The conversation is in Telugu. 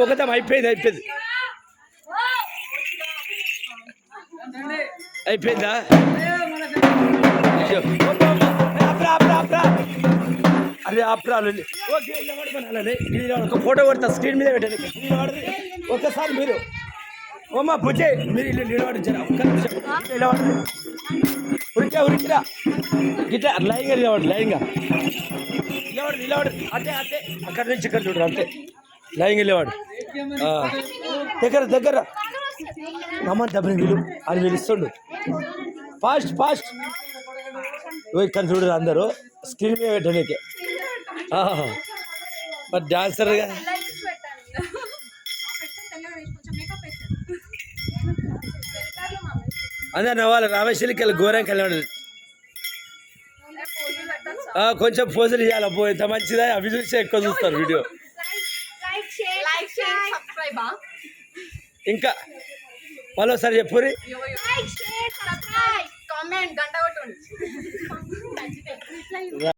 ఒకదాం అయిపోయింది అయిపోయిందా అరే ఆప్రాలు ఓకే ఒక ఫోటో కొడతా స్క్రీన్ మీద పెట్టండి ఒక్కసారి మీరు ఓమా బుజ్జే మీరు ఇల్లు నిలబడించారా ఒక్క నిమిషం నిలబడి ఉరికిరా గిట్లా లైన్గా నిలబడి నిలబడి అంటే అక్కడి నుంచి ఇక్కడ చూడరు అంతే లైన్గా నిలబడి దగ్గర అమ్మ డబ్బుని వీలు అని పిలుస్తుండు ఫాస్ట్ ఇక్కడ చూడరు అందరూ స్క్రీన్ మీద పెట్టడానికి మరి డాన్సర్గా అందరు నవ్వాలి రామేశ్వరికి వెళ్ళి ఘోరంకి వెళ్ళి కొంచెం పోజులు ఇవ్వాలి పో ఎంత మంచిదా అవి చూసి ఎక్కువ చూస్తారు వీడియో ఇంకా మరోసారి చెప్పురి